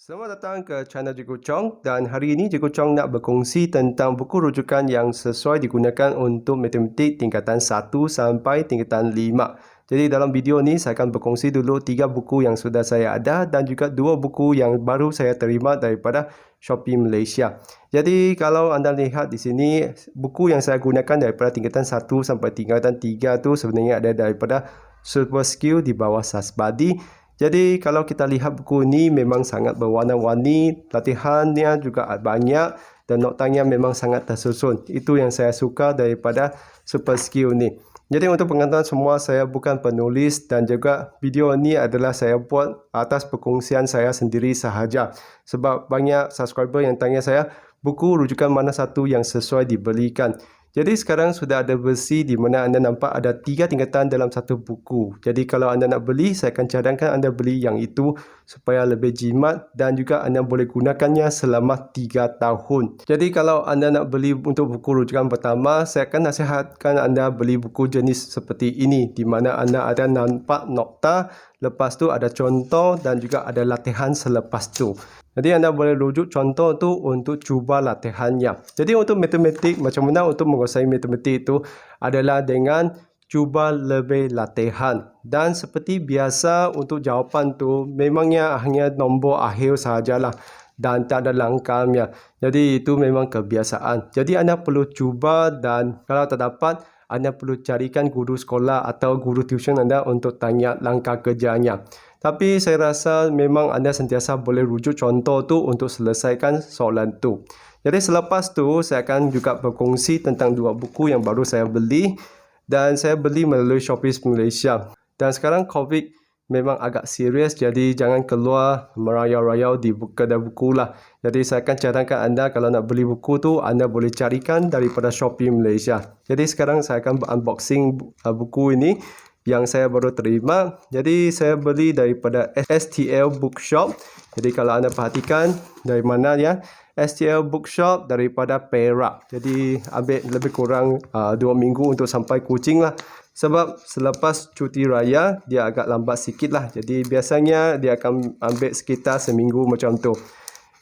Selamat datang ke channel Cikgu Chong dan hari ini Cikgu Chong nak berkongsi tentang buku rujukan yang sesuai digunakan untuk matematik tingkatan 1 sampai tingkatan 5. Jadi dalam video ni saya akan berkongsi dulu 3 buku yang sudah saya ada dan juga 2 buku yang baru saya terima daripada Shopee Malaysia. Jadi kalau anda lihat di sini buku yang saya gunakan daripada tingkatan 1 sampai tingkatan 3 tu sebenarnya ada daripada Super Skill di bawah Sasbadi. Jadi kalau kita lihat buku ini memang sangat berwarna-warni, latihannya juga banyak dan notanya memang sangat tersusun. Itu yang saya suka daripada Super Skill ni. Jadi untuk pengetahuan semua, saya bukan penulis dan juga video ini adalah saya buat atas perkongsian saya sendiri sahaja. Sebab banyak subscriber yang tanya saya, buku rujukan mana satu yang sesuai dibelikan. Jadi sekarang sudah ada versi di mana anda nampak ada 3 tingkatan dalam satu buku. Jadi kalau anda nak beli, saya akan cadangkan anda beli yang itu supaya lebih jimat dan juga anda boleh gunakannya selama 3 tahun. Jadi kalau anda nak beli untuk buku rujukan pertama, saya akan nasihatkan anda beli buku jenis seperti ini di mana anda ada nampak nokta, lepas tu ada contoh dan juga ada latihan selepas tu. Jadi anda boleh rujuk contoh tu untuk cuba latihannya. Jadi untuk matematik, macam mana untuk menguasai matematik itu adalah dengan cuba lebih latihan. Dan seperti biasa untuk jawapan tu memangnya hanya nombor akhir sahajalah dan tak ada langkahnya. Jadi itu memang kebiasaan. Jadi anda perlu cuba dan kalau tak dapat, anda perlu carikan guru sekolah atau guru tuition anda untuk tanya langkah kerjanya. Tapi saya rasa memang anda sentiasa boleh rujuk contoh tu untuk selesaikan soalan tu. Jadi selepas tu saya akan juga berkongsi tentang 2 buku yang baru saya beli dan saya beli melalui Shopee Malaysia. Dan sekarang COVID memang agak serius, jadi jangan keluar merayau-rayau di kedai buku lah. Jadi saya akan cadangkan anda kalau nak beli buku tu anda boleh carikan daripada Shopee Malaysia. Jadi sekarang saya akan unboxing buku ini yang saya baru terima. Jadi saya beli daripada STL Bookshop. Jadi kalau anda perhatikan dari mana ya, STL Bookshop daripada Perak. Jadi ambil lebih kurang 2 minggu untuk sampai Kuching lah. Sebab selepas cuti raya dia agak lambat sikit lah. Jadi biasanya dia akan ambil sekitar seminggu macam tu.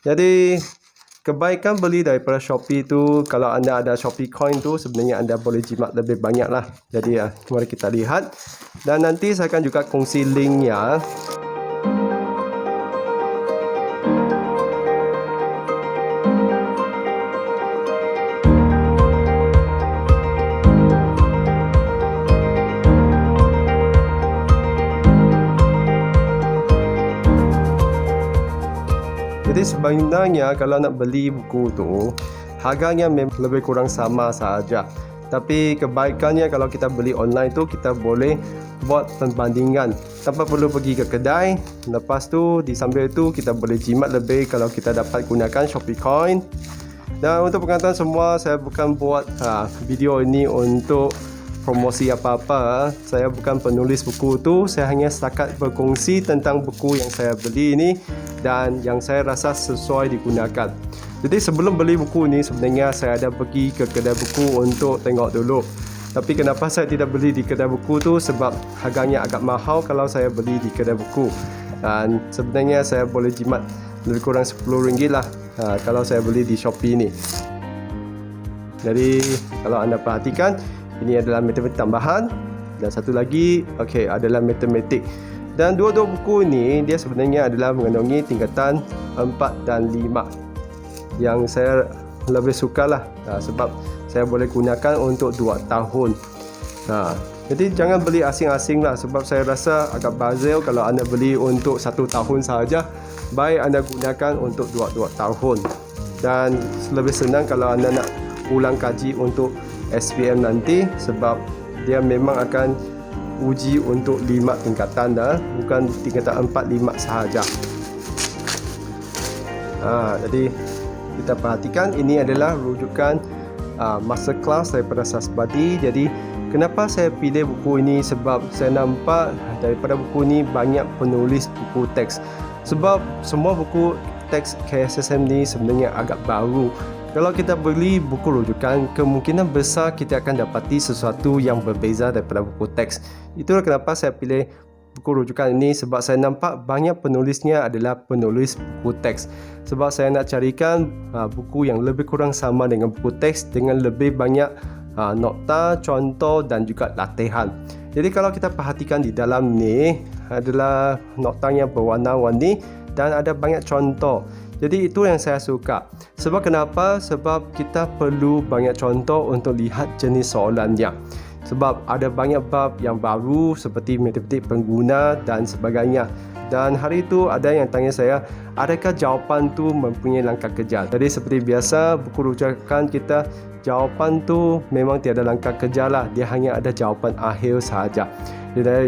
Jadi kebaikan beli daripada Shopee tu, kalau anda ada Shopee Coin tu sebenarnya anda boleh jimat lebih banyak lah. Jadi mari kita lihat. Dan nanti saya akan juga kongsi linknya. Jadi sebenarnya kalau nak beli buku tu harganya memang lebih kurang sama sahaja. Tapi kebaikannya kalau kita beli online tu kita boleh buat perbandingan tanpa perlu pergi ke kedai. Lepas tu di sambil tu kita boleh jimat lebih kalau kita dapat gunakan Shopee Coin. Dan untuk pengetahuan semua, saya bukan buat video ini untuk promosi apa-apa. Saya bukan penulis buku tu, saya hanya setakat berkongsi tentang buku yang saya beli ini dan yang saya rasa sesuai digunakan. Jadi sebelum beli buku ni sebenarnya saya ada pergi ke kedai buku untuk tengok dulu. Tapi kenapa saya tidak beli di kedai buku tu? Sebab harganya agak mahal kalau saya beli di kedai buku. Dan sebenarnya saya boleh jimat lebih kurang RM10 lah kalau saya beli di Shopee ni. Jadi kalau anda perhatikan, ini adalah matematik tambahan dan satu lagi adalah matematik. Dan dua-dua buku ini dia sebenarnya adalah mengandungi tingkatan 4 dan 5 yang saya lebih sukalah sebab saya boleh gunakan untuk 2 tahun. Jadi jangan beli asing-asing lah sebab saya rasa agak bazil kalau anda beli untuk 1 tahun sahaja. Baik anda gunakan untuk 2 tahun. Dan lebih senang kalau anda nak ulang kaji untuk SPM nanti sebab dia memang akan uji untuk 5 tingkatan bukan tingkatan 4, 5 sahaja. Jadi kita perhatikan ini adalah rujukan masterclass daripada Sasbadi. Jadi kenapa saya pilih buku ini? Sebab saya nampak daripada buku ini banyak penulis buku teks. Sebab semua buku teks KSSM ni sebenarnya agak baru. Kalau kita beli buku rujukan, kemungkinan besar kita akan dapati sesuatu yang berbeza daripada buku teks. Itulah kenapa saya pilih buku rujukan ini sebab saya nampak banyak penulisnya adalah penulis buku teks. Sebab saya nak carikan buku yang lebih kurang sama dengan buku teks dengan lebih banyak nokta, contoh dan juga latihan. Jadi kalau kita perhatikan di dalam ni adalah noktanya berwarna-warni dan ada banyak contoh. Jadi itu yang saya suka. Sebab kenapa? Sebab kita perlu banyak contoh untuk lihat jenis soalannya. Sebab ada banyak bab yang baru seperti matematik pengguna dan sebagainya. Dan hari itu ada yang tanya saya, adakah jawapan tu mempunyai langkah kejar? Jadi seperti biasa buku rujukan kita, jawapan tu memang tiada langkah kejar lah. Dia hanya ada jawapan akhir sahaja.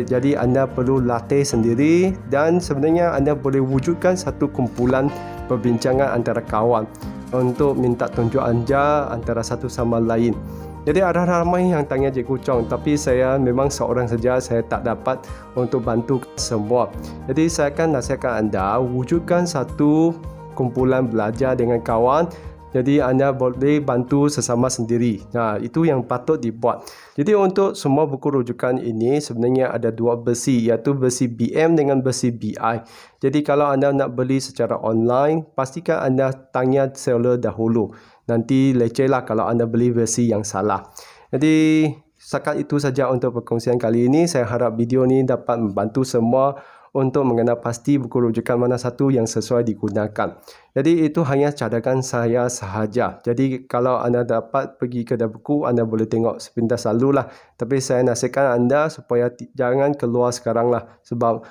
Jadi anda perlu latih sendiri dan sebenarnya anda boleh wujudkan satu kumpulan perbincangan antara kawan untuk minta tunjuk anja antara satu sama lain. Jadi ada ramai yang tanya Cikgu Chong, tapi saya memang seorang saja, saya tak dapat untuk bantu semua. Jadi saya akan nasihatkan anda wujudkan satu kumpulan belajar dengan kawan. Jadi anda boleh bantu sesama sendiri. Nah, itu yang patut dibuat. Jadi untuk semua buku rujukan ini sebenarnya ada dua versi, iaitu versi BM dengan versi BI. Jadi kalau anda nak beli secara online, pastikan anda tanya seller dahulu. Nanti lecehlah kalau anda beli versi yang salah. Jadi setakat itu saja untuk perkongsian kali ini. Saya harap video ini dapat membantu semua untuk mengenal pasti buku rujukan mana satu yang sesuai digunakan. Jadi itu hanya cadangan saya sahaja. Jadi kalau anda dapat pergi kedai buku, anda boleh tengok sepintas lalulah. Tapi saya nasihatkan anda supaya jangan keluar sekarang lah. Sebab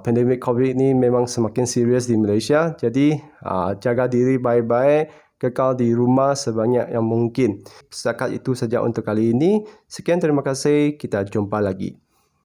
pandemik COVID ini memang semakin serius di Malaysia. Jadi jaga diri baik-baik. Kekal di rumah sebanyak yang mungkin. Setakat itu saja untuk kali ini. Sekian, terima kasih. Kita jumpa lagi.